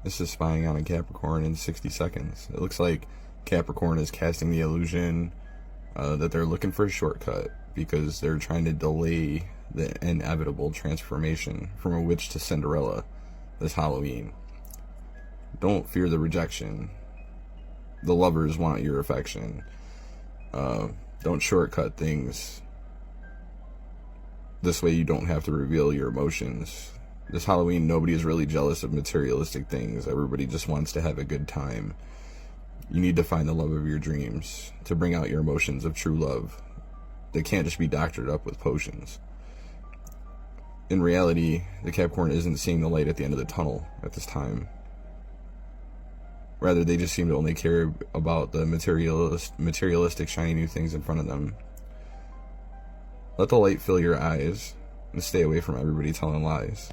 This is spying on a Capricorn in 60 seconds. It looks like Capricorn is casting the illusion that they're looking for a shortcut because they're trying to delay the inevitable transformation from a witch to Cinderella this Halloween. Don't fear the rejection. The lovers want your affection. Don't shortcut things. This way you don't have to reveal your emotions. This Halloween, nobody is really jealous of materialistic things. Everybody just wants to have a good time. You need to find the love of your dreams to bring out your emotions of true love. They can't just be doctored up with potions. In reality, the Capricorn isn't seeing the light at the end of the tunnel at this time. Rather, they just seem to only care about the materialistic, shiny new things in front of them. Let the light fill your eyes and stay away from everybody telling lies.